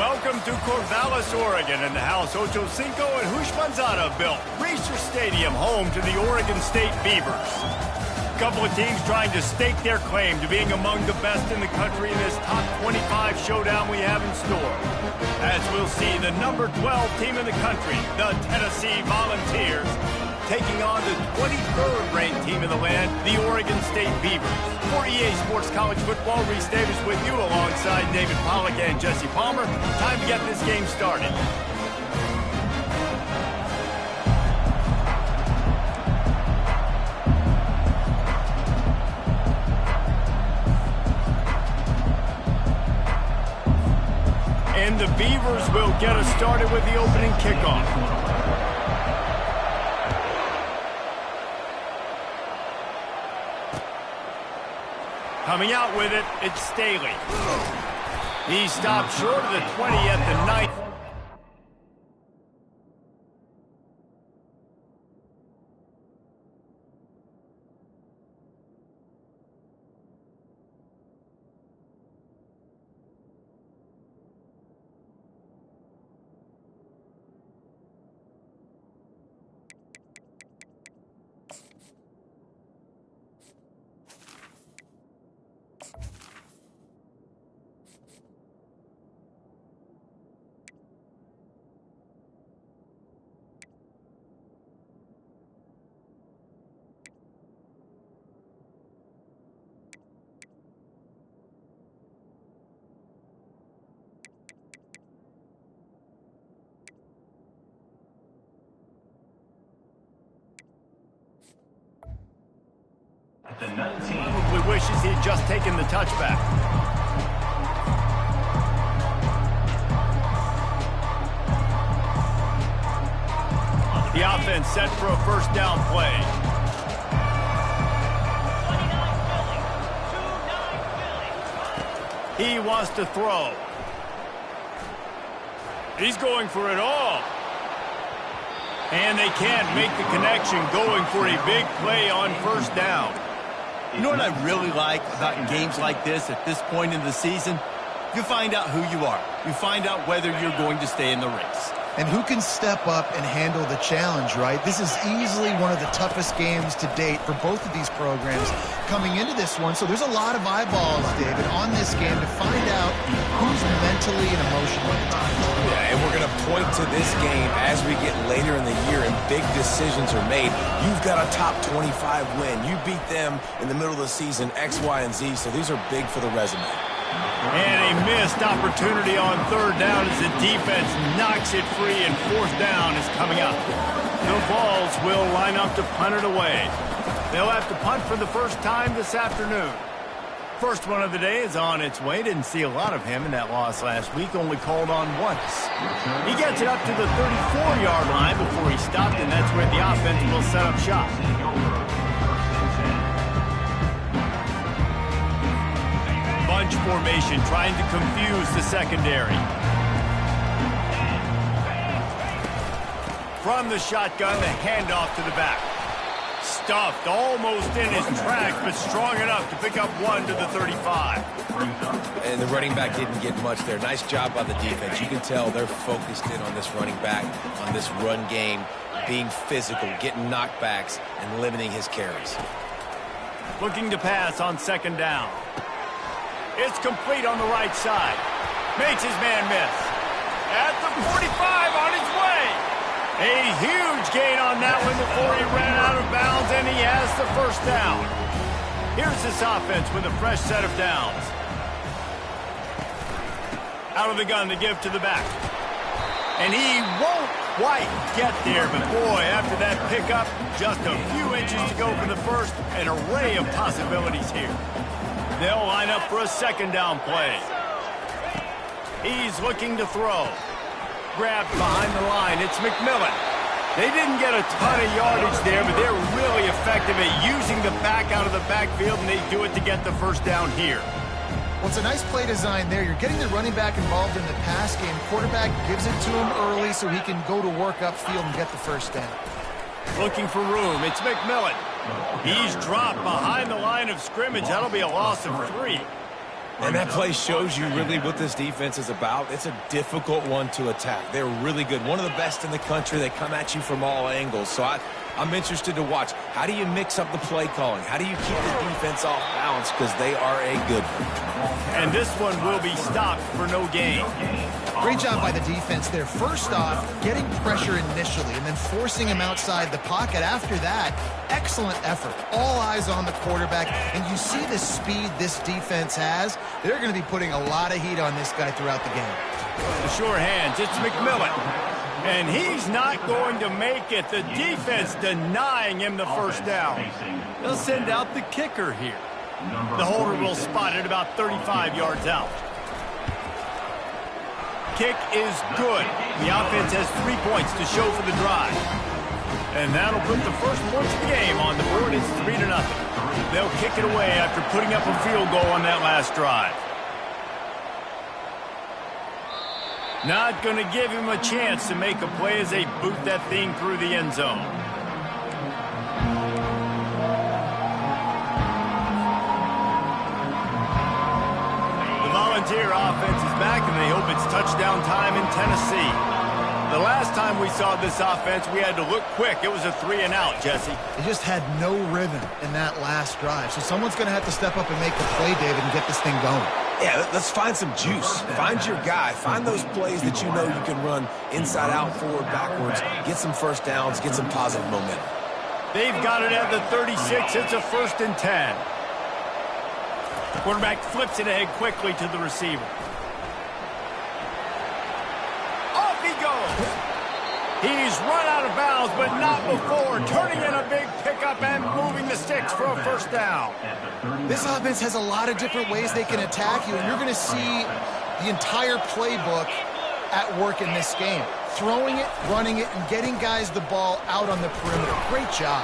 Welcome to Corvallis, Oregon, in the house Ocho Cinco and Houshmandzadeh built. Reser Stadium, home to the Oregon State Beavers. A couple of teams trying to stake their claim to being among the best in the country in this top 25 showdown we have in store. As we'll see, the number 12 team in the country, the Tennessee Volunteers, taking on the 23rd ranked team in the land, the Oregon State Beavers. For EA Sports College Football, Reese Davis with you alongside David Pollack and Jesse Palmer. Time to get this game started. And the Beavers will get us started with the opening kickoff. Coming out with it, it's Staley. He stopped short of the 20 at the 9th. The 19. Probably wishes he'd just taken the touchback. The offense set for a first down play. He wants to throw. He's going for it all. And they can't make the connection, going for a big play on first down. You know what I really like about games like this at this point in the season? You find out who you are. You find out whether you're going to stay in the race. And who can step up and handle the challenge, right? This is easily one of the toughest games to date for both of these programs coming into this one. So there's a lot of eyeballs, David, on this game to find out who's mentally and emotionally tied. Yeah, and we're going to point to this game as we get later in the year and big decisions are made. You've got a top 25 win. You beat them in the middle of the season, X, Y, and Z, so these are big for the resume. And a missed opportunity on third down as the defense knocks it free, and fourth down is coming up. The Vols will line up to punt it away. They'll have to punt for the first time this afternoon. First one of the day is on its way. Didn't see a lot of him in that loss last week, only called on once. He gets it up to the 34-yard line before he stopped, and that's where the offense will set up shop. Bunch formation, trying to confuse the secondary. From the shotgun, the handoff to the back. Stuffed, almost in his tracks, but strong enough to pick up one to the 35. And the running back didn't get much there. Nice job by the defense. You can tell they're focused in on this running back, on this run game, being physical, getting knockbacks, and limiting his carries. Looking to pass on second down. It's complete on the right side. Makes his man miss. At the 45, on his way. A huge gain on that one before he ran out of bounds, and he has the first down. Here's this offense with a fresh set of downs. Out of the gun to give to the back. And he won't quite get there, but boy, after that pickup, just a few inches to go for the first. An array of possibilities here. They'll line up for a second down play. He's looking to throw. Grabbed behind the line. It's McMillan. They didn't get a ton of yardage there, but they're really effective at using the back out of the backfield, and they do it to get the first down here. Well, it's a nice play design there. You're getting the running back involved in the pass game. Quarterback gives it to him early so he can go to work upfield and get the first down. Looking for room. It's McMillan. He's dropped behind the line of scrimmage. That'll be a loss of 3. And that play shows you really what this defense is about. It's a difficult one to attack. They're really good. One of the best in the country. They come at you from all angles. So I'm interested to watch. How do you mix up the play calling? How do you keep the defense off balance? Because they are a good one. And this one will be stopped for no gain. Great job by the defense there. First off, getting pressure initially and then forcing him outside the pocket. After that, excellent effort. All eyes on the quarterback. And you see the speed this defense has. They're going to be putting a lot of heat on this guy throughout the game. The sure hands, it's McMillan. And he's not going to make it. The defense denying him the first down. They'll send out the kicker here. The holder will spot it about 35 yards out. Kick is good. The offense has 3 points to show for the drive. And that'll put the first points of the game on the board. It's 3-0. They'll kick it away after putting up a field goal on that last drive. Not going to give him a chance to make a play as they boot that thing through the end zone. Volunteer offense is back, and they hope it's touchdown time in Tennessee. The last time we saw this offense, we had to look quick. It was a 3-and-out, Jesse. They just had no rhythm in that last drive. So someone's going to have to step up and make the play, David, and get this thing going. Yeah, let's find some juice. Find your guy. Find those plays that you know you can run inside out, forward, backwards. Get some first downs. Get some positive momentum. They've got it at the 36. It's a 1st and 10. The quarterback flips it ahead quickly to the receiver. Off he goes. He's run out of bounds, but not before turning in a big pickup and moving the sticks for a first down. This offense has a lot of different ways they can attack you, and you're going to see the entire playbook at work in this game. Throwing it, running it, and getting guys the ball out on the perimeter. Great job.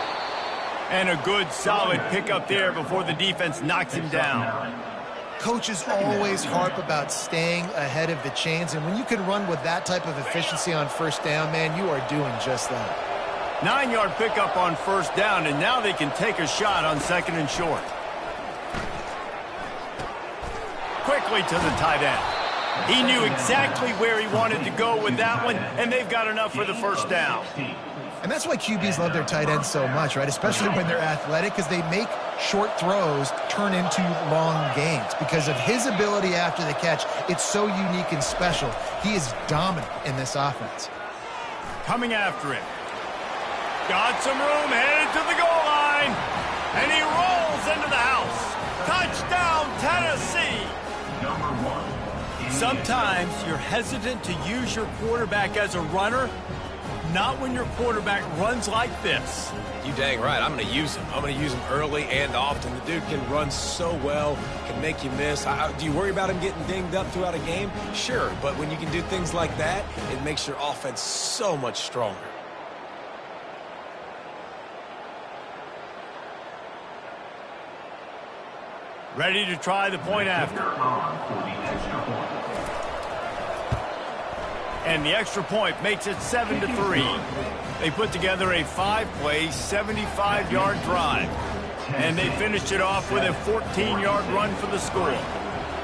And a good, solid pickup there before the defense knocks him down. Coaches always harp about staying ahead of the chains, and when you can run with that type of efficiency on first down, man, you are doing just that. 9-yard pickup on first down, and now they can take a shot on 2nd and short. Quickly to the tight end. He knew exactly where he wanted to go with that one, and they've got enough for the first down. And that's why QBs love their tight ends so much, right? Especially when they're athletic, because they make short throws turn into long gains. Because of his ability after the catch, it's so unique and special. He is dominant in this offense. Coming after it. Got some room, headed to the goal line. And he rolls into the house. Touchdown, Tennessee. Sometimes you're hesitant to use your quarterback as a runner. Not when your quarterback runs like this. You dang right. I'm going to use him. I'm going to use him early and often. The dude can run so well, can make you miss. Do you worry about him getting dinged up throughout a game? Sure, but when you can do things like that, it makes your offense so much stronger. Ready to try the point after. And the extra point makes it 7-3. They put together a 5-play, 75-yard drive. And they finished it off with a 14-yard run for the score.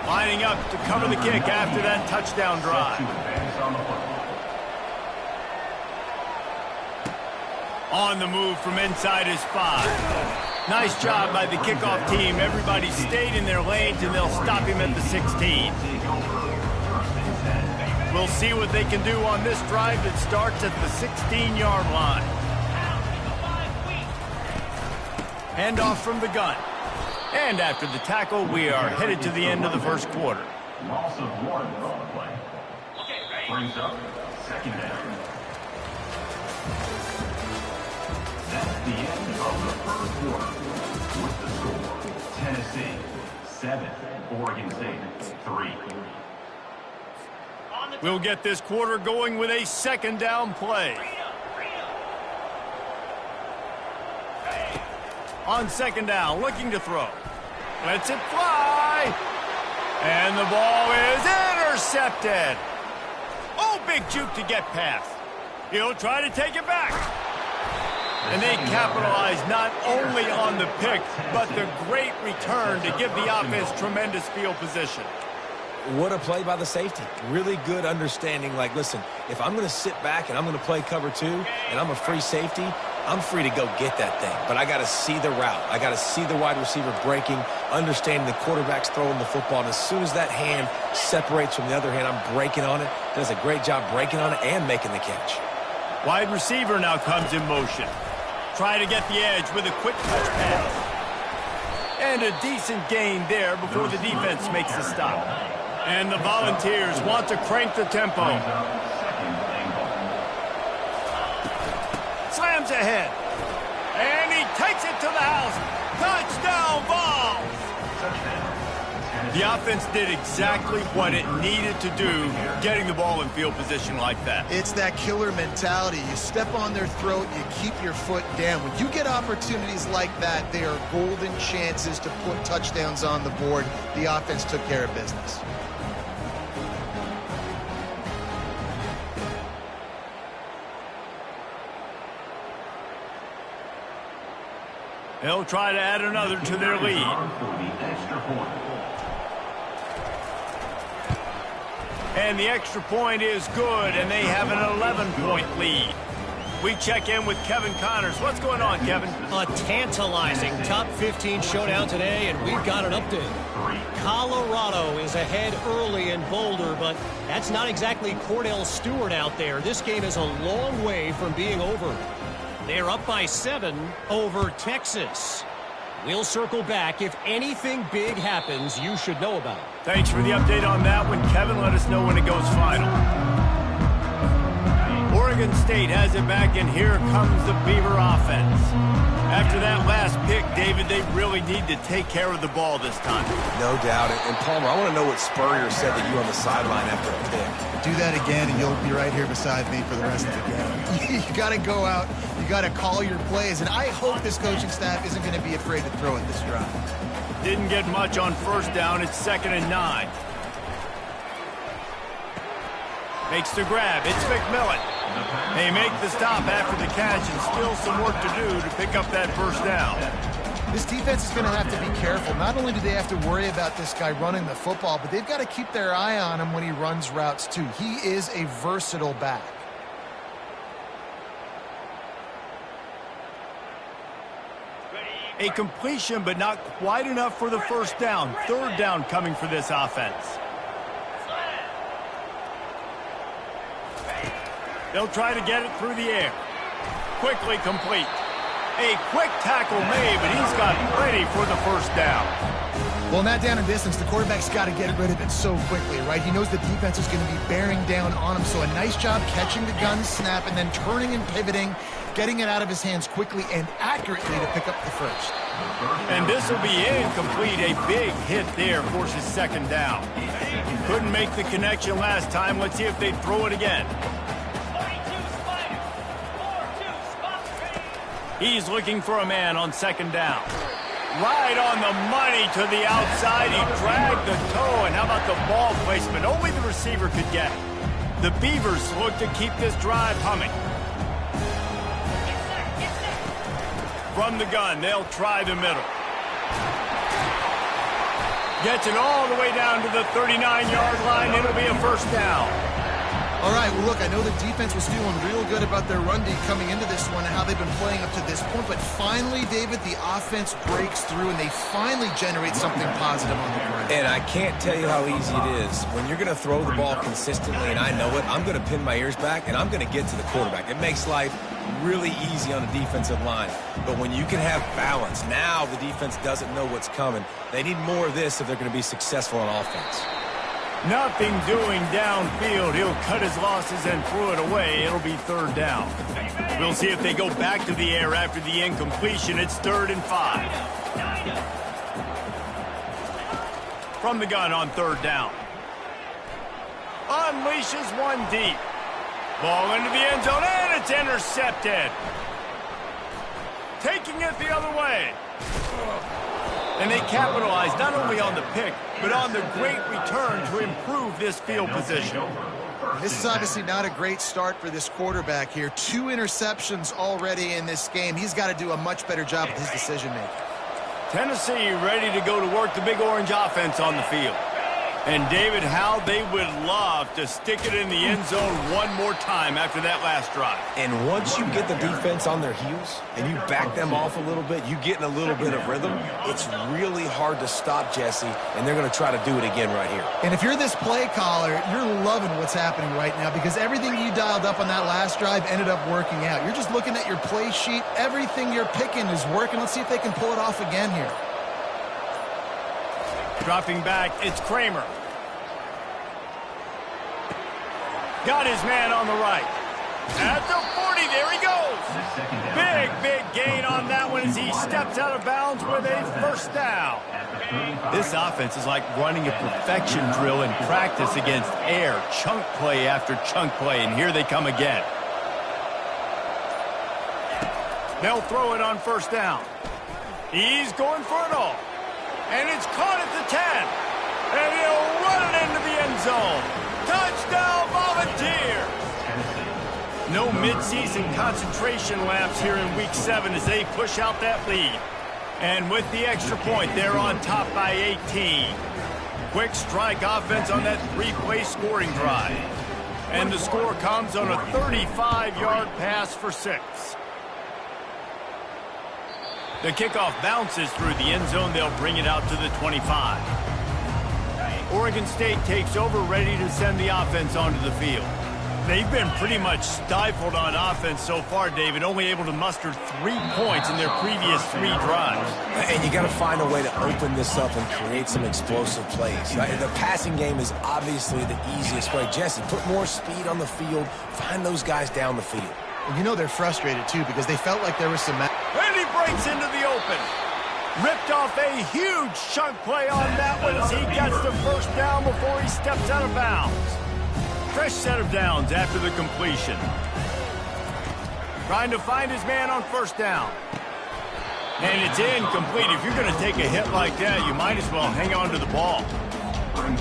Lining up to cover the kick after that touchdown drive. On the move from inside his 5. Nice job by the kickoff team. Everybody stayed in their lanes, and they'll stop him at the 16. We'll see what they can do on this drive that starts at the 16-yard line. Handoff from the gun. And after the tackle, we are headed to the end of the first quarter. Loss of 1 on the play. Brings up 2nd down. That's the end of the first quarter. With the score, Tennessee 7, Oregon State 3. We'll get this quarter going with a 2nd down play. On 2nd down, looking to throw. Lets it fly. And the ball is intercepted. Oh, big juke to get past. He'll try to take it back. And they capitalized not only on the pick, but the great return to give the offense tremendous field position. What a play by the safety. Really good understanding. Like, listen, if I'm going to sit back and I'm going to play cover 2 and I'm a free safety, I'm free to go get that thing. But I got to see the route. I got to see the wide receiver breaking, understanding the quarterback's throwing the football. And as soon as that hand separates from the other hand, I'm breaking on it. Does a great job breaking on it and making the catch. Wide receiver now comes in motion. Try to get the edge with a quick touch pass. And a decent gain there before the defense makes the stop. And the Volunteers want to crank the tempo. Slams ahead. And he takes it to the house. Touchdown, Vols! The offense did exactly what it needed to do, getting the ball in field position like that. It's that killer mentality. You step on their throat, you keep your foot down. When you get opportunities like that, they are golden chances to put touchdowns on the board. The offense took care of business. They'll try to add another to their lead. And the extra point is good, and they have an 11-point lead. We check in with Kevin Connors. What's going on, Kevin? A tantalizing top 15 showdown today, and we've got an update. Colorado is ahead early in Boulder, but that's not exactly Cordell Stewart out there. This game is a long way from being over. They're up by 7 over Texas. We'll circle back. If anything big happens, you should know about it. Thanks for the update on that one, Kevin. Let us know when it goes final. Oregon State has it back, and here comes the Beaver offense. After that last pick, David, they really need to take care of the ball this time. No doubt. And Palmer, I want to know what Spurrier said to you on the sideline after a pick. Do that again, and you'll be right here beside me for the rest of the game. You got to go out. You got to call your plays, and I hope this coaching staff isn't going to be afraid to throw it this drive. Didn't get much on first down. It's 2nd and 9. Makes the grab. It's McMillan. They make the stop after the catch, and still some work to do to pick up that first down. This defense is going to have to be careful. Not only do they have to worry about this guy running the football, but they've got to keep their eye on him when he runs routes too. He is a versatile back. A completion, but not quite enough for the first down. 3rd down coming for this offense. They'll try to get it through the air. Quickly complete. A quick tackle made, but he's got ready for the first down. Well, in that down and distance, the quarterback's got to get rid of it so quickly, right? He knows the defense is going to be bearing down on him, so a nice job catching the gun snap and then turning and pivoting, getting it out of his hands quickly and accurately to pick up the first. And this will be incomplete. A big hit there forces 2nd down. Couldn't make the connection last time. Let's see if they throw it again. He's looking for a man on 2nd down. Right on the money to the outside. He dragged the toe, and how about the ball placement? Only the receiver could get it. The Beavers look to keep this drive humming. From the gun, they'll try the middle. Gets it all the way down to the 39-yard line. It'll be a first down. All right, well, look, I know the defense was feeling real good about their run D coming into this one and how they've been playing up to this point, but finally, David, the offense breaks through and they finally generate something positive on the ground. And I can't tell you how easy it is. When you're going to throw the ball consistently, and I know it, I'm going to pin my ears back, and I'm going to get to the quarterback. It makes life really easy on a defensive line. But when you can have balance, now the defense doesn't know what's coming. They need more of this if they're going to be successful on offense. Nothing doing downfield. He'll cut his losses and throw it away. It'll be 3rd down. We'll see if they go back to the air after the incompletion. It's 3rd and 5. From the gun on 3rd down. Unleashes one deep. Ball into the end zone, and it's intercepted. Taking it the other way. And they capitalize not only on the pick, but on the great return to improve this field position. This is obviously not a great start for this quarterback here. 2 interceptions already in this game. He's got to do a much better job with his decision-making. Tennessee ready to go to work the Big Orange offense on the field. And David, how they would love to stick it in the end zone one more time after that last drive. And once you get the defense on their heels and you back them off a little bit, you get in a little bit of rhythm, it's really hard to stop Jesse, and they're going to try to do it again right here. And if you're this play caller, you're loving what's happening right now because everything you dialed up on that last drive ended up working out. You're just looking at your play sheet. Everything you're picking is working. Let's see if they can pull it off again here. Dropping back, it's Kramer. Got his man on the right. At the 40, there he goes. Big gain on that one as he steps out of bounds with a first down. This offense is like running a perfection drill in practice against air. Chunk play after chunk play, and here they come again. They'll throw it on first down. He's going for it all. And it's caught at the 10. And he'll run it into the end zone. Touchdown, Volunteer! No midseason concentration lapse here in Week 7 as they push out that lead. And with the extra point, they're on top by 18. Quick strike offense on that 3-play scoring drive. And the score comes on a 35-yard pass for 6. The kickoff bounces through the end zone. They'll bring it out to the 25. Oregon State takes over, ready to send the offense onto the field. They've been pretty much stifled on offense so far, David, only able to muster 3 points in their previous 3 drives. And you got to find a way to open this up and create some explosive plays. The passing game is obviously the easiest way. Jesse, put more speed on the field, find those guys down the field. And you know they're frustrated, too, because they felt like there was some... And he breaks into the open. Ripped off a huge chunk play on that one as he gets the first down before he steps out of bounds. Fresh set of downs after the completion. Trying to find his man on first down. And it's incomplete. If you're going to take a hit like that, you might as well hang on to the ball.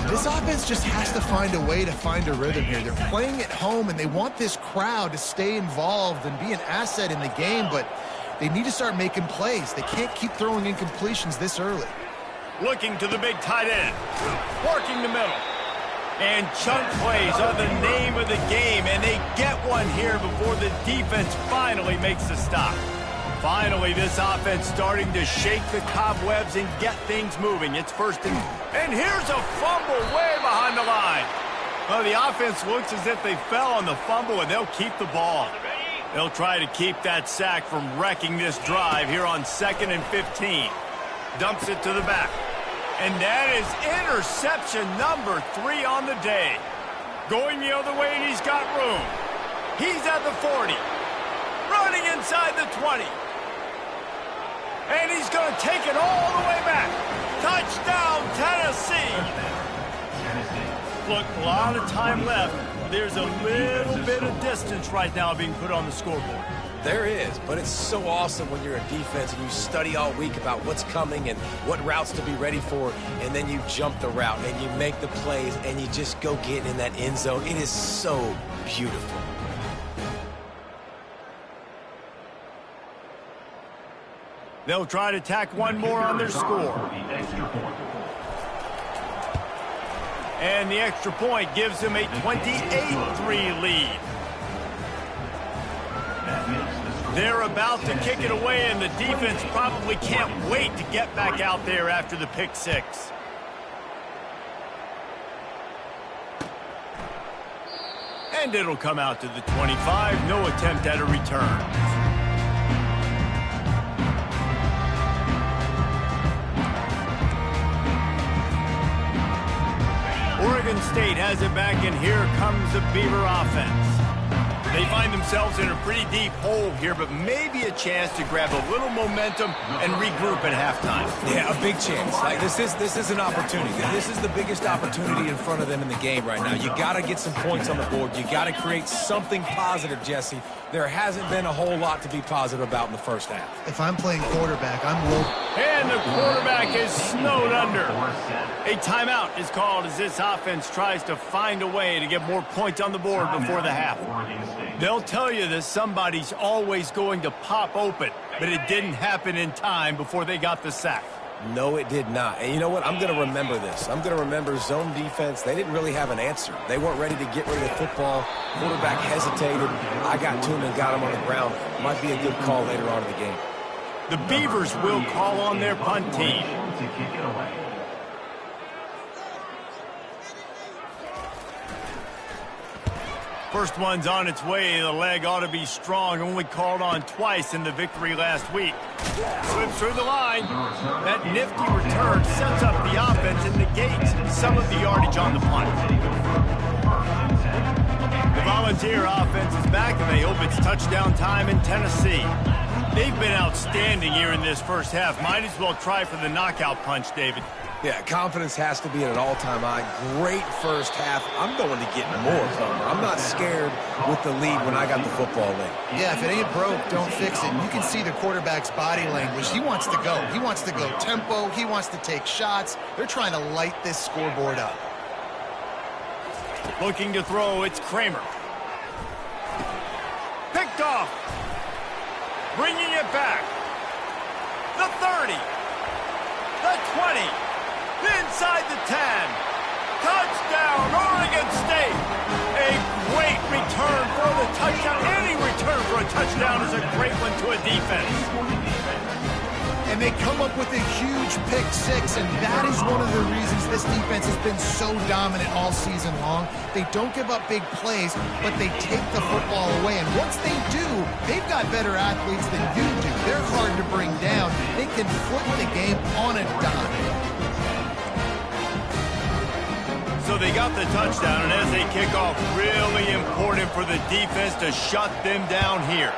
This offense just has to find a way to find a rhythm here. They're playing at home, and they want this crowd to stay involved and be an asset in the game, but they need to start making plays. They can't keep throwing incompletions this early. Looking to the big tight end. Working the middle. And chunk plays are the name of the game, and they get one here before the defense finally makes the stop. Finally, this offense starting to shake the cobwebs and get things moving. It's first and here's a fumble way behind the line. Well, the offense looks as if they fell on the fumble, and they'll keep the ball. They'll try to keep that sack from wrecking this drive here on 2nd and 15. Dumps it to the back. And that is interception number 3 on the day. Going the other way, and he's got room. He's at the 40. Running inside the 20. And he's going to take it all the way back. Touchdown, Tennessee. Look, a lot of time left. There's a little bit of distance right now being put on the scoreboard. There is, but it's so awesome when you're a defense and you study all week about what's coming and what routes to be ready for, and then you jump the route and you make the plays and you just go get in that end zone. It is so beautiful. They'll try to tack one more on their score. And the extra point gives them a 28-3 lead. They're about to kick it away, and the defense probably can't wait to get back out there after the pick 6. And it'll come out to the 25. No attempt at a return. Oregon State has it back, and here comes the Beaver offense. They find themselves in a pretty deep hole here, but maybe a chance to grab a little momentum and regroup at halftime. Yeah, a big chance. Like this is an opportunity. This is the biggest opportunity in front of them in the game right now. You got to get some points on the board. You got to create something positive, Jesse. There hasn't been a whole lot to be positive about in the first half. If I'm playing quarterback, I'm low. And the quarterback is snowed under. A timeout is called as this offense tries to find a way to get more points on the board before the half. They'll tell you that somebody's always going to pop open, but it didn't happen in time before they got the sack. No, it did not. And you know what? I'm going to remember this. I'm going to remember zone defense. They didn't really have an answer. They weren't ready to get rid of the football. Quarterback hesitated. I got to him and got him on the ground. Might be a good call later on in the game. The Beavers will call on their punt team. To kick it away. First one's on its way. The leg ought to be strong. Only called on twice in the victory last week. Slips through the line. That nifty return sets up the offense and negates some of the yardage on the punt. The Volunteer offense is back, and they hope it's touchdown time in Tennessee. They've been outstanding here in this first half. Might as well try for the knockout punch, David. Yeah, confidence has to be at an all-time high. Great first half. I'm going to get more from her. I'm not scared with the lead when I got the football late. Yeah, if it ain't broke, don't fix it. You can see the quarterback's body language. He wants to go. He wants to go tempo. He wants to take shots. They're trying to light this scoreboard up. Looking to throw, it's Kramer. Picked off. Bringing it back. The 30. The 20. Inside the 10. Touchdown, Oregon State. A great return for the touchdown. Any return for a touchdown is a great one to a defense. And they come up with a huge pick six, and that is one of the reasons this defense has been so dominant all season long. They don't give up big plays, but they take the football away. And once they do, they've got better athletes than you do. They're hard to bring down. They can flip the game on a dime. So they got the touchdown, and as they kick off, really important for the defense to shut them down here.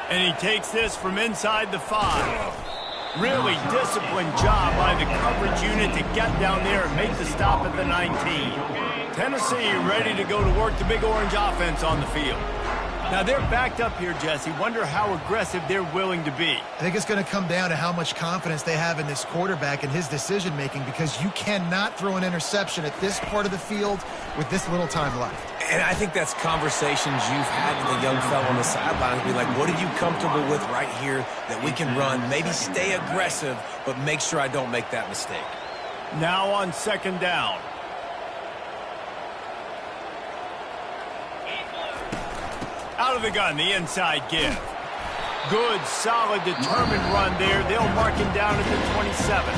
And he takes this from inside the 5. Really disciplined job by the coverage unit to get down there and make the stop at the 19. Tennessee ready to go to work the Big Orange offense on the field. Now they're backed up here, Jesse. Wonder how aggressive they're willing to be. I think it's going to come down to how much confidence they have in this quarterback and his decision-making, because you cannot throw an interception at this part of the field with this little time left. And I think that's conversations you've had with a young fellow on the sideline. Be like, what are you comfortable with right here that we can run? Maybe stay aggressive, but make sure I don't make that mistake. Now on second down. Out of the gun, the inside give. Good, solid, determined run there. They'll mark him down at the 27. The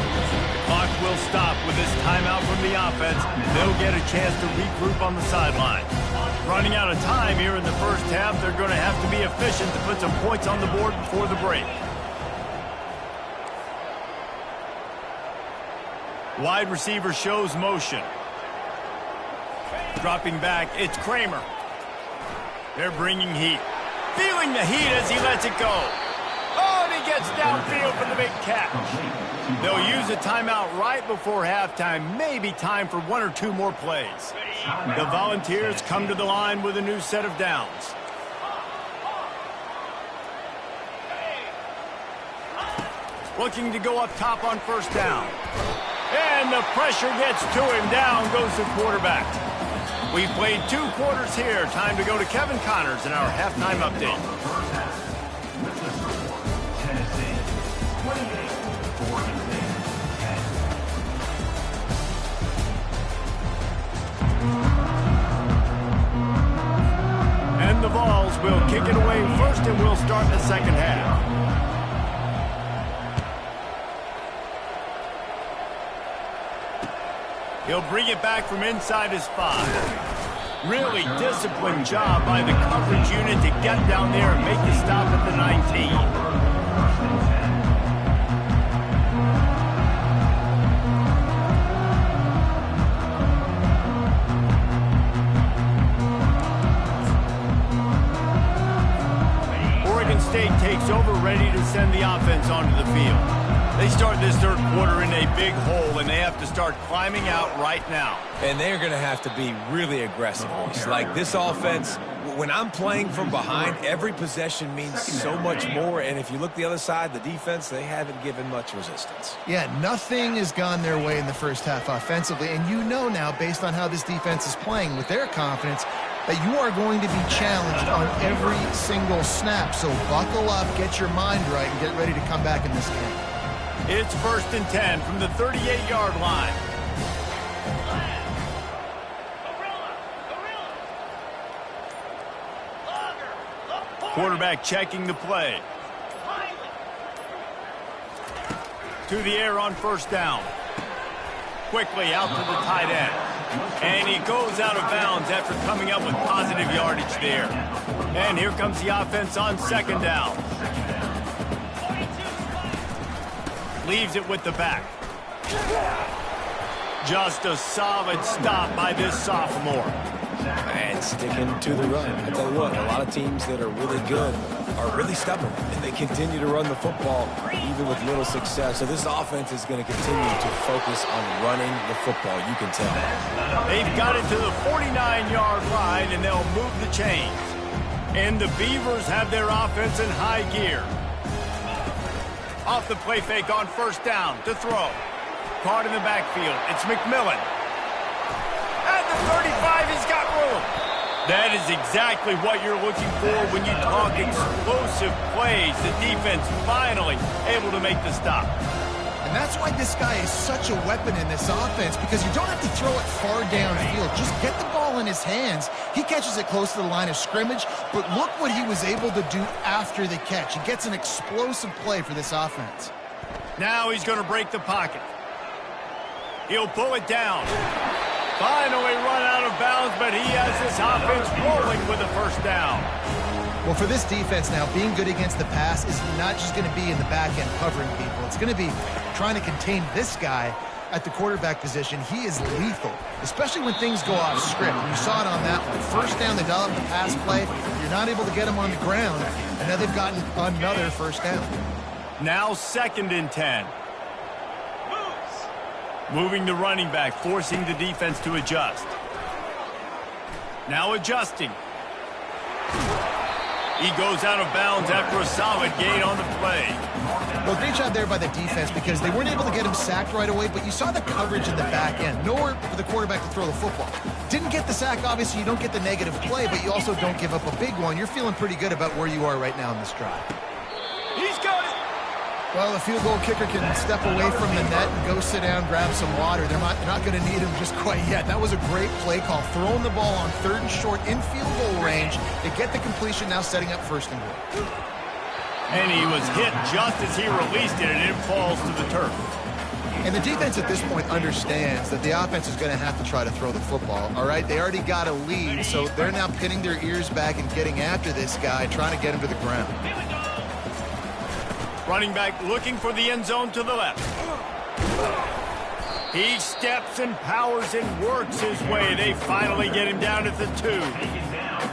clock will stop with this timeout from the offense. They'll get a chance to regroup on the sideline. Running out of time here in the first half, they're going to have to be efficient to put some points on the board before the break. Wide receiver shows motion. Dropping back, it's Kramer. They're bringing heat. Feeling the heat as he lets it go. Oh, and he gets downfield for the big catch. They'll use a timeout right before halftime. Maybe time for one or two more plays. The Volunteers come to the line with a new set of downs. Looking to go up top on first down. And the pressure gets to him. Down goes the quarterback. We've played 2 quarters here. Time to go to Kevin Connors in our halftime update. First half, with the score, Tennessee 28, Oregon State 10. And the Vols will kick it away first, and we'll start the second half. He'll bring it back from inside his 5. Really disciplined job by the coverage unit to get down there and make the stop at the 19. State takes over, ready to send the offense onto the field. They start this third quarter in a big hole, and they have to start climbing out right now. And they're going to have to be really aggressive. It's like this offense, when I'm playing from behind, every possession means so much more. And if you look the other side, the defense, they haven't given much resistance. Yeah, nothing has gone their way in the first half offensively. And you know now, based on how this defense is playing with their confidence, that you are going to be challenged on every single snap. So buckle up, get your mind right, and get ready to come back in this game. It's 1st and 10 from the 38-yard line. Quarterback checking the play. To the air on 1st down. Quickly out to the tight end. And he goes out of bounds after coming up with positive yardage there. And here comes the offense on 2nd down. Leaves it with the back. Just a solid stop by this sophomore. And sticking to the run. I tell you what, a lot of teams that are really good are really stubborn, and they continue to run the football even with little success. So this offense is going to continue to focus on running the football, you can tell. They've got it to the 49-yard line, and they'll move the chains. And the Beavers have their offense in high gear. Off the play fake on 1st down to throw. Caught in the backfield. It's McMillan. At the 35, he's got room. That is exactly what you're looking for when you talk explosive plays. The defense finally able to make the stop. And that's why this guy is such a weapon in this offense, because you don't have to throw it far downfield. Just get the ball in his hands. He catches it close to the line of scrimmage, but look what he was able to do after the catch. He gets an explosive play for this offense. Now he's going to break the pocket. He'll pull it down. Finally run out of bounds, but he has this offense rolling with a 1st down. Well, for this defense now, being good against the pass is not just going to be in the back end covering people. It's going to be trying to contain this guy at the quarterback position. He is lethal, especially when things go off script. And you saw it on that one. 1st down, they dial up the pass play. You're not able to get him on the ground, and now they've gotten another 1st down. Now 2nd and 10. Moving the running back, forcing the defense to adjust. Now adjusting. He goes out of bounds after a solid gain on the play. Well, great job there by the defense, because they weren't able to get him sacked right away, but you saw the coverage in the back end. Nowhere for the quarterback to throw the football. Didn't get the sack, obviously. You don't get the negative play, but you also don't give up a big one. You're feeling pretty good about where you are right now in this drive. He's got it. Well, the field goal kicker can step away from the net and go sit down, grab some water. They're not going to need him just quite yet. That was a great play call. Throwing the ball on 3rd and short in field goal range. They get the completion, now setting up 1st and goal. And he was hit just as he released it, and it falls to the turf. And the defense at this point understands that the offense is going to have to try to throw the football, all right? They already got a lead, so they're now pinning their ears back and getting after this guy, trying to get him to the ground. Running back looking for the end zone to the left. He steps and powers and works his way. They finally get him down at the 2.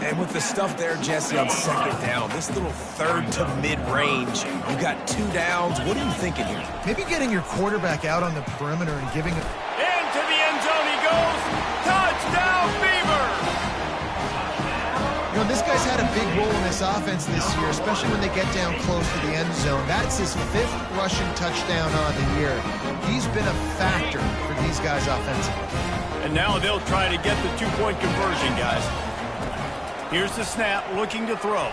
And with the stuff there, Jesse, on 2nd down, this little 3rd to mid-range, you got 2 downs. What are you thinking here? Maybe getting your quarterback out on the perimeter and giving him... Into the end zone he goes. Touchdown, Beavers! You know, this guy's had a big role in this offense this year, especially when they get down close to the end zone. That's his 5th rushing touchdown on the year. He's been a factor for these guys offensively. And now they'll try to get the 2-point conversion, guys. Here's the snap, looking to throw.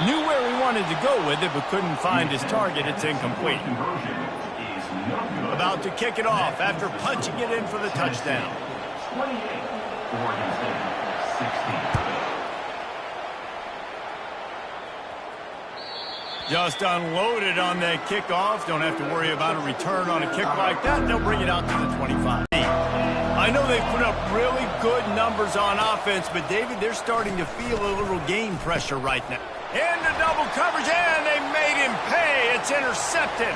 Knew where he wanted to go with it, but couldn't find his target. It's incomplete. About to kick it off after punching it in for the touchdown. 28, Oregon State, 16. Just unloaded on that kickoff. Don't have to worry about a return on a kick like that. They'll bring it out to the 25. I know they've put up really good numbers on offense, but, David, they're starting to feel a little game pressure right now. Into double coverage, and they made him pay. It's intercepted.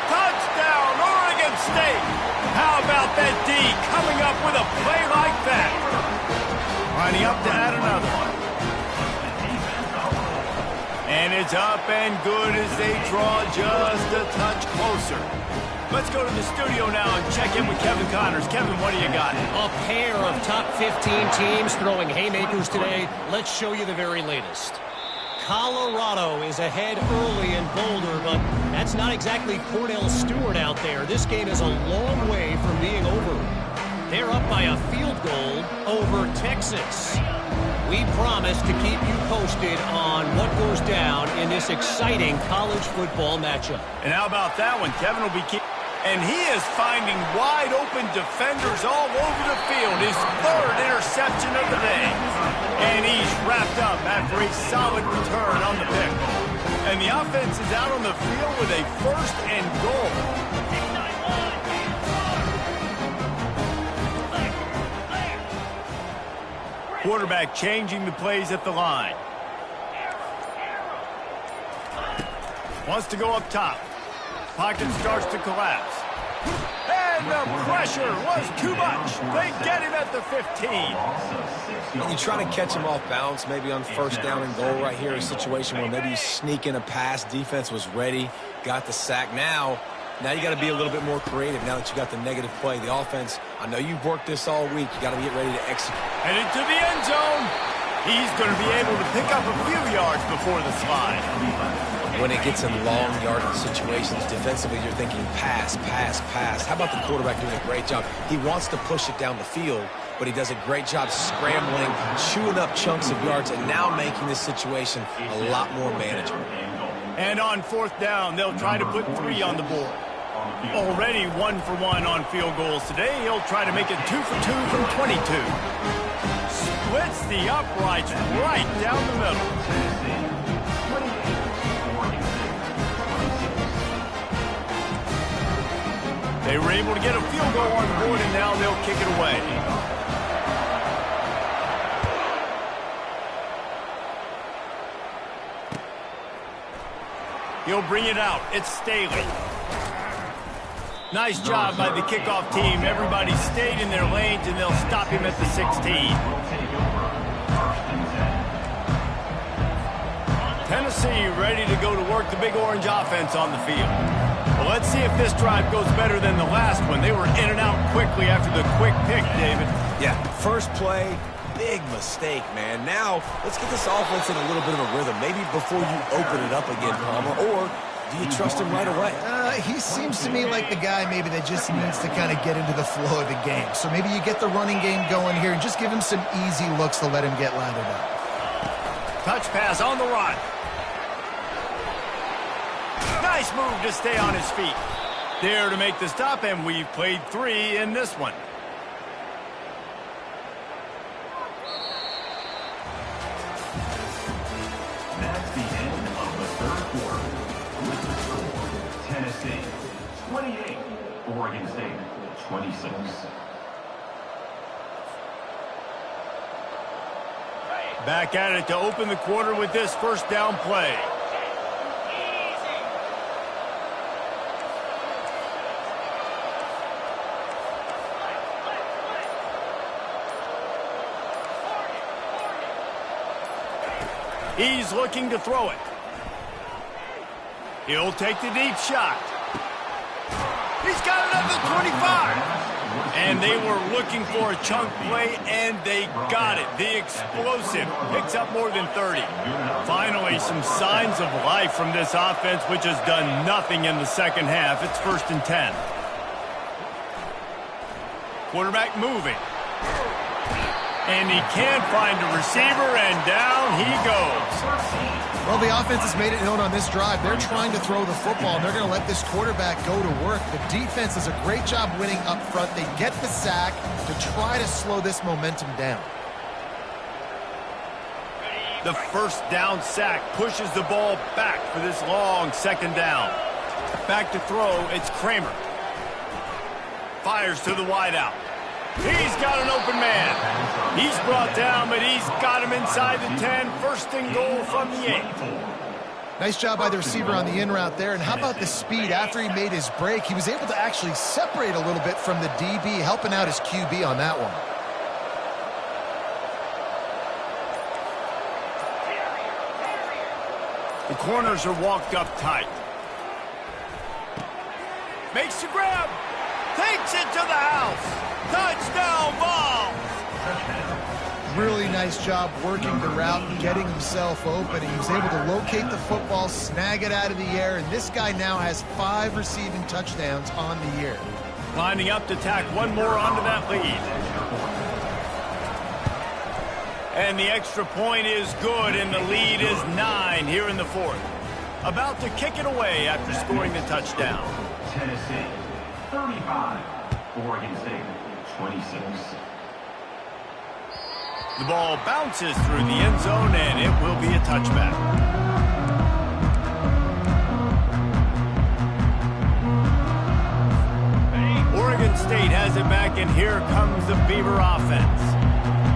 Touchdown, Oregon State. How about that D coming up with a play like that? Lining up to add another one. It's up and good as they draw just a touch closer. Let's go to the studio now and check in with Kevin Connors. Kevin, what do you got? A pair of top 15 teams throwing haymakers today. Let's show you the very latest. Colorado is ahead early in Boulder, but that's not exactly Cordell Stewart out there. This game is a long way from being over. They're up by a field goal over Texas. We promise to keep you posted on what goes down in this exciting college football matchup. And how about that one? Kevin will be and he is finding wide open defenders all over the field. His third interception of the day. And he's wrapped up after a solid return on the pick. And the offense is out on the field with a 1st and goal. Quarterback changing the plays at the line. Wants to go up top. Pocket starts to collapse. And the pressure was too much. They get him at the 15. You try to catch him off balance, maybe on 1st down and goal right here, a situation where maybe you sneak in a pass. Defense was ready, got the sack. Now you got to be a little bit more creative now that you got the negative play. The offense, I know you've worked this all week. You got to get ready to execute. And into the end zone. He's going to be able to pick up a few yards before the slide. When it gets in long yardage situations, defensively you're thinking pass, pass, pass. How about the quarterback doing a great job? He wants to push it down the field, but he does a great job scrambling, chewing up chunks of yards, and now making this situation a lot more manageable. And on 4th down, they'll try to put 3 on the board. Already 1 for 1 on field goals today. He'll try to make it 2 for 2 from 22. Splits the uprights right down the middle. They were able to get a field goal on the board, and now they'll kick it away. He'll bring it out. It's Staley. Nice job by the kickoff team. Everybody stayed in their lanes, and they'll stop him at the 16. Tennessee ready to go to work the Big Orange offense on the field. Well, let's see if this drive goes better than the last one. They were in and out quickly after the quick pick, David. Yeah, first play, big mistake, man. Now, let's get this offense in a little bit of a rhythm. Maybe before you open it up again, Palmer, or do you trust him right away? He seems to me like the guy maybe that just needs to kind of get into the flow of the game. So maybe you get the running game going here and just give him some easy looks to let him get lathered up. Touch pass on the run. Nice move to stay on his feet. There to make the stop, and we've played 3 in this one. That's the end of the 3rd quarter. With the score, Tennessee 28, Oregon State 26. Back at it to open the quarter with this 1st down play. He's looking to throw it. He'll take the deep shot. He's got it up to 25. And they were looking for a chunk play, and they got it. The explosive picks up more than 30. Finally, some signs of life from this offense, which has done nothing in the 2nd half. It's 1st and 10. Quarterback moving. And he can't find a receiver, and down he goes. Well, the offense has made it known on this drive. They're trying to throw the football, and they're going to let this quarterback go to work. The defense does a great job winning up front. They get the sack to try to slow this momentum down. The 1st down sack pushes the ball back for this long 2nd down. Back to throw, it's Kramer. Fires to the wideout. He's got an open man. He's brought down, but he's got him inside the 10. 1st and goal from the 8. Nice job by the receiver on the in route there. And how about the speed? After he made his break, he was able to actually separate a little bit from the DB, helping out his QB on that one. The corners are walked up tight. Makes the grab. Takes it to the house. Touchdown ball. Really nice job working the route and getting himself open. He was able to locate the football, snag it out of the air, and this guy now has 5 receiving touchdowns on the year. Lining up to tack one more onto that lead. And the extra point is good, and the lead is 9 here in the 4th. About to kick it away after scoring the touchdown. Tennessee, 35. Oregon State, 26. The ball bounces through the end zone, and it will be a touchback. Oregon State has it back, and here comes the Beaver offense.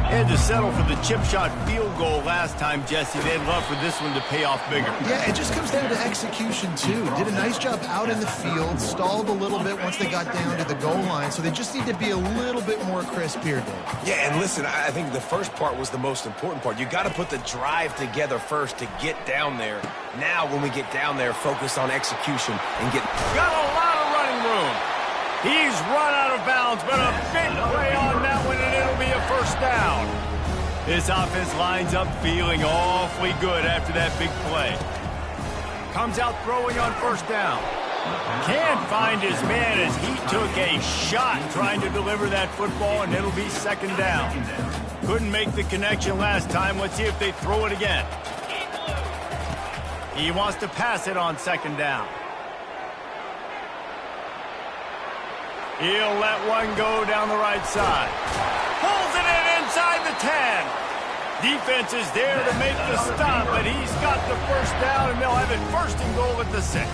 Had to settle for the chip shot field goal last time, Jesse. They'd love for this one to pay off bigger. Yeah, it just comes down to execution, too. Did a nice job out in the field, stalled a little bit once they got down to the goal line, so they just need to be a little bit more crisp here, Dave. Yeah, and listen, I think the first part was the most important part. You got to put the drive together first to get down there. Now, when we get down there, focus on execution and get... Got a lot of running room. He's run out of bounds, but a big play on that one, and it'll be a first down. This offense lines up feeling awfully good after that big play. Comes out throwing on first down. Can't find his man as he took a shot trying to deliver that football, and it'll be second down. Couldn't make the connection last time. Let's see if they throw it again. He wants to pass it on second down. He'll let one go down the right side. Pulls it in inside the 10. Defense is there to make the stop, but he's got the first down, and they'll have it first and goal at the 6.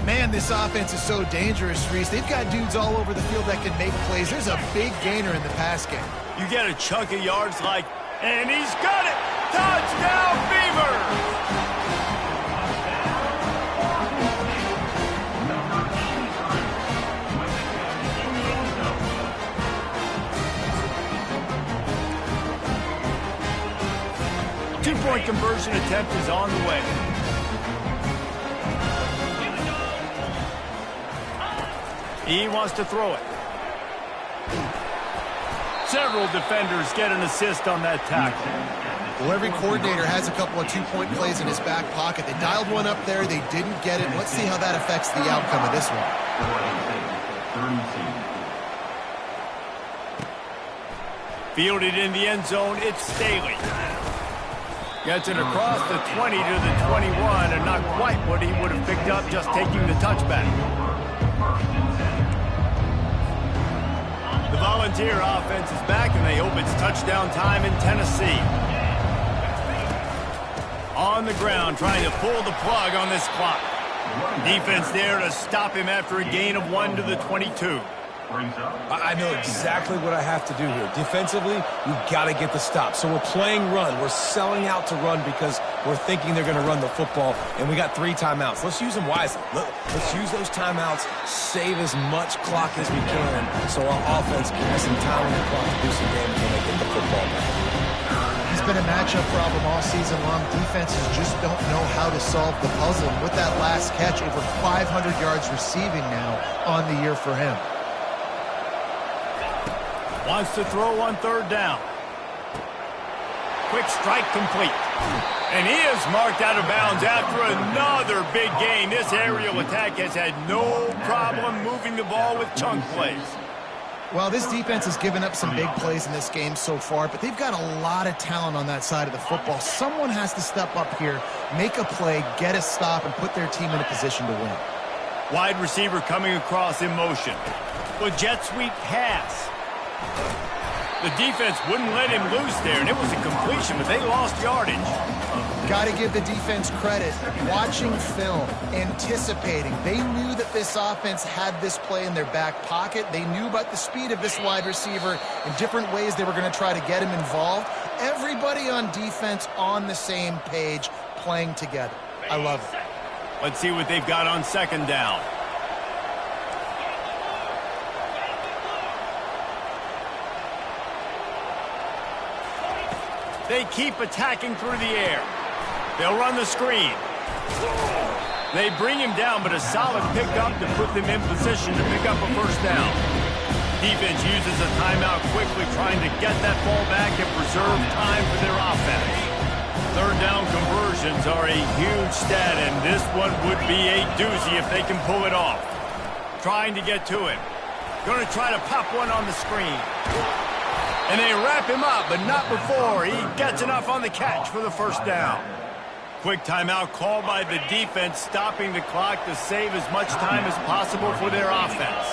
Man, this offense is so dangerous, Reese. They've got dudes all over the field that can make plays. There's a big gainer in the pass game. You get a chunk of yards like, and he's got it! Touchdown, Beavers! 2-point conversion attempt is on the way. He wants to throw it. Several defenders get an assist on that tackle. Well, every coordinator has a couple of 2-point plays in his back pocket. They dialed one up there. They didn't get it. Let's see how that affects the outcome of this one. Fielded in the end zone, it's Staley. Gets it across the 20 to the 21, and not quite what he would have picked up just taking the touchback. The Volunteer offense is back, and they hope it's touchdown time in Tennessee. On the ground, trying to pull the plug on this clock. Defense there to stop him after a gain of 1 to the 22. I know exactly what I have to do here. Defensively, we've got to get the stop. So we're playing run. We're selling out to run because we're thinking they're going to run the football, and we got 3 timeouts. Let's use them wisely. Let's use those timeouts, save as much clock as we can so our offense has some time on the clock to do some damage when they get the football back. He's been a matchup problem all season long. Defenses just don't know how to solve the puzzle. And with that last catch, over 500 yards receiving now on the year for him. Wants to throw on third down. Quick strike complete. And he is marked out of bounds after another big gain. This aerial attack has had no problem moving the ball with chunk plays. Well, this defense has given up some big plays in this game so far, but they've got a lot of talent on that side of the football. Someone has to step up here, make a play, get a stop, and put their team in a position to win. Wide receiver coming across in motion. With jet sweep pass. The defense wouldn't let him loose there, and it was a completion, but they lost yardage. Got to give the defense credit. Watching film, anticipating. They knew that this offense had this play in their back pocket. They knew about the speed of this wide receiver in different ways they were going to try to get him involved. Everybody on defense on the same page, playing together. I love it. Let's see what they've got on second down. They keep attacking through the air. They'll run the screen. They bring him down, but a solid pickup to put them in position to pick up a first down. Defense uses a timeout quickly, trying to get that ball back and preserve time for their offense. Third down conversions are a huge stat, and this one would be a doozy if they can pull it off. Trying to get to him. Going to try to pop one on the screen. And they wrap him up, but not before he gets enough on the catch for the first down. Quick timeout called by the defense, stopping the clock to save as much time as possible for their offense.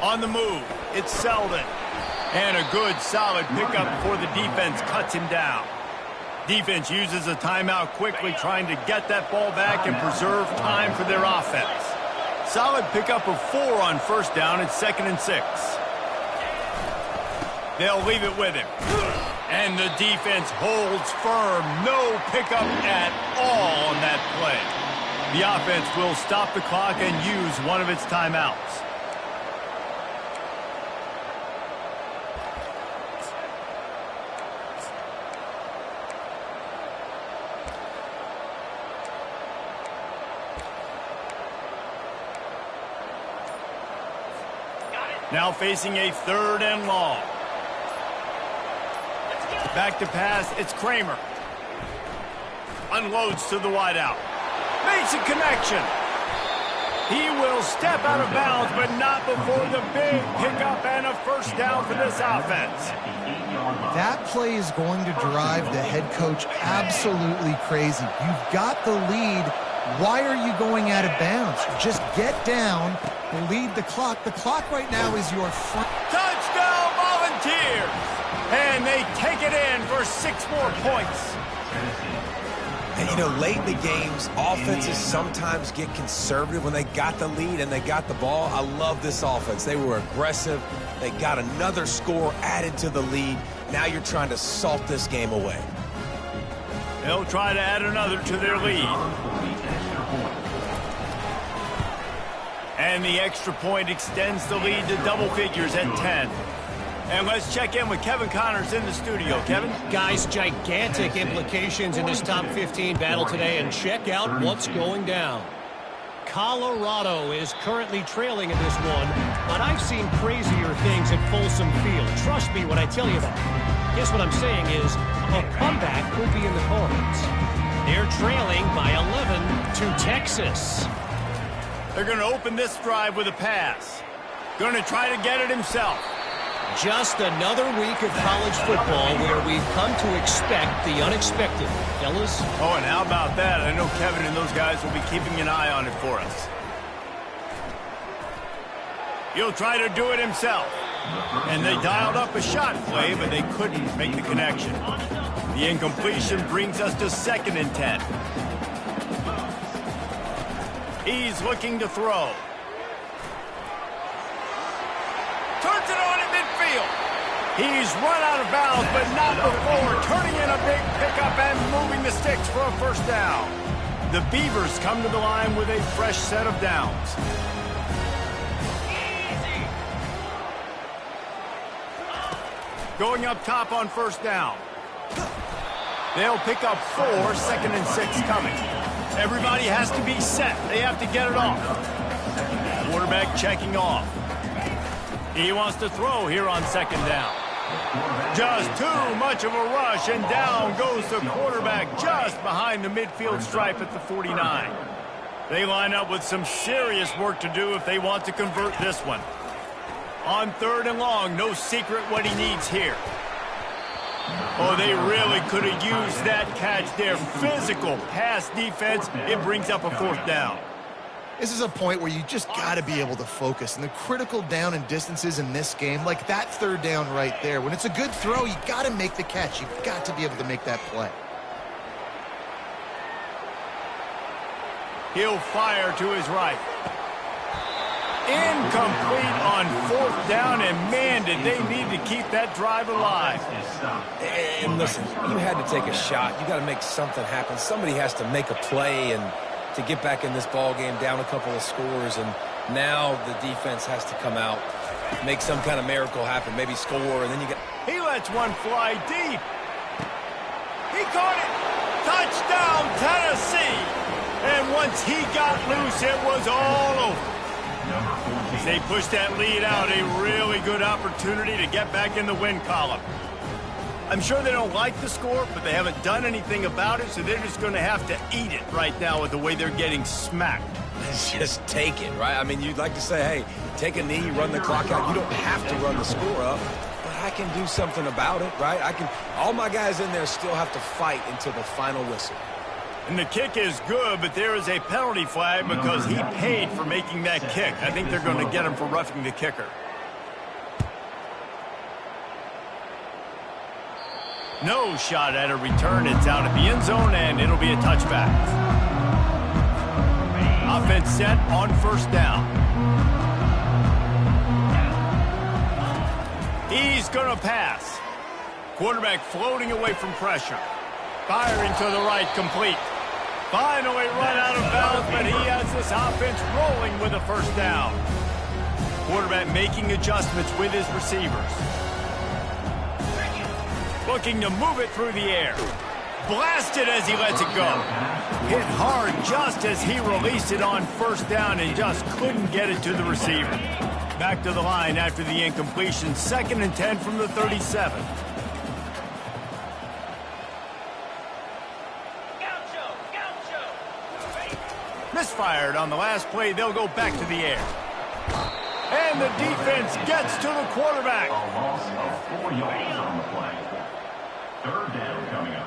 On the move, it's Selden. And a good, solid pickup before the defense cuts him down. Defense uses a timeout quickly, trying to get that ball back and preserve time for their offense. Solid pickup of 4 on first down. It's 2nd and 6. They'll leave it with him. And the defense holds firm. No pickup at all on that play. The offense will stop the clock and use one of its timeouts. Now facing a 3rd and long. Back to pass, it's Kramer. Unloads to the wideout. Makes a connection. He will step out of bounds, but not before the big pickup and a first down for this offense. That play is going to drive the head coach absolutely crazy. You've got the lead. Why are you going out of bounds? Just get down, lead the clock. The clock right now is your friend. Touchdown, Volunteers! And they take it in for 6 more points. And, you know, late in the games, offenses sometimes get conservative when they got the lead and they got the ball. I love this offense. They were aggressive. They got another score added to the lead. Now you're trying to salt this game away. They'll try to add another to their lead. And the extra point extends the lead to double figures at 10. And let's check in with Kevin Connors in the studio. Kevin? Guys, gigantic implications in this top 15 battle today, and check out what's going down. Colorado is currently trailing in this one, but I've seen crazier things at Folsom Field. Trust me when I tell you that. Guess what I'm saying is a comeback could be in the cards. They're trailing by 11 to Texas. They're going to open this drive with a pass. Going to try to get it himself. Just another week of college football where we've come to expect the unexpected. Fellas? Oh, and how about that? I know Kevin and those guys will be keeping an eye on it for us. He'll try to do it himself. And they dialed up a shot play, but they couldn't make the connection. The incompletion brings us to 2nd and 10. He's looking to throw. Turns it on at midfield. He's run out of bounds, but not before turning in a big pickup and moving the sticks for a first down. The Beavers come to the line with a fresh set of downs. Going up top on first down. They'll pick up 4, 2nd and 6 coming. Everybody has to be set. They have to get it off. Quarterback checking off. He wants to throw here on 2nd down. Just too much of a rush, and down goes the quarterback just behind the midfield stripe at the 49. They line up with some serious work to do if they want to convert this one. On 3rd and long, no secret what he needs here. Oh, they really could have used that catch there. Physical pass defense. It brings up a 4th down. This is a point where you just got to be able to focus. And the critical down and distances in this game, like that 3rd down right there, when it's a good throw, you got to make the catch. You've got to be able to make that play. He'll fire to his right. Incomplete on 4th down, and man, did they need to keep that drive alive. And listen, you had to take a shot. You got to make something happen. Somebody has to make a play and to get back in this ball game down a couple of scores, and now the defense has to come out, make some kind of miracle happen, maybe score, and then you get... He lets one fly deep. He caught it. Touchdown, Tennessee. And once he got loose, it was all over. As they push that lead out, a really good opportunity to get back in the win column. I'm sure they don't like the score, but they haven't done anything about it, so they're just going to have to eat it right now with the way they're getting smacked. Just take it, right? I mean, you'd like to say, hey, take a knee, run the clock out. You don't have to run the score up, but I can do something about it, right? All my guys in there still have to fight until the final whistle. And the kick is good, but there is a penalty flag because he paid for making that kick. I think they're going to get him for roughing the kicker. No shot at a return. It's out of the end zone, and it'll be a touchback. Offense set on first down. He's going to pass. Quarterback floating away from pressure. Firing to the right, complete. Finally run out of bounds, but he has this offense rolling with a first down. Quarterback making adjustments with his receivers. Looking to move it through the air. Blasted as he lets it go. Hit hard just as he released it on first down and just couldn't get it to the receiver. Back to the line after the incompletion. 2nd and 10 from the 37. Misfired on the last play. They'll go back to the air. And the defense gets to the quarterback. A loss of 4 yards on the play. 3rd down coming up.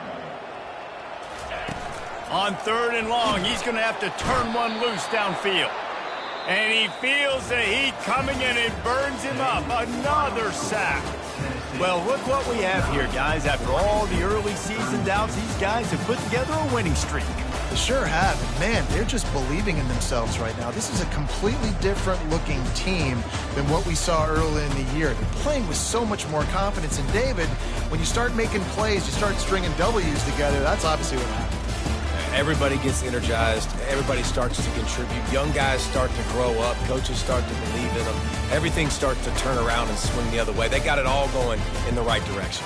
On 3rd and long, he's going to have to turn one loose downfield. And he feels the heat coming and it burns him up. Another sack. Well, look what we have here, guys. After all the early season doubts, these guys have put together a winning streak. They sure have. And man, they're just believing in themselves right now. This is a completely different looking team than what we saw early in the year. They're playing with so much more confidence. And David, when you start making plays, you start stringing W's together, that's obviously what happens. Everybody gets energized. Everybody starts to contribute. Young guys start to grow up. Coaches start to believe in them. Everything starts to turn around and swing the other way. They got it all going in the right direction.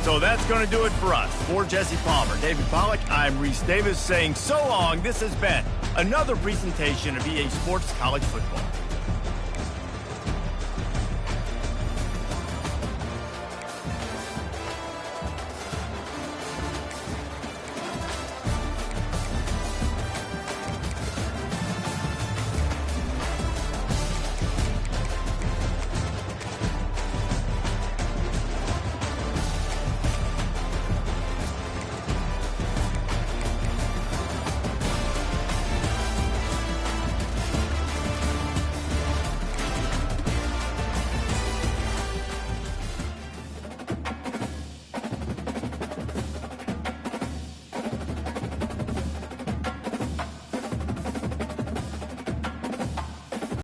So that's going to do it for us. For Jesse Palmer, David Pollack, I'm Reese Davis saying so long. This has been another presentation of EA Sports College Football.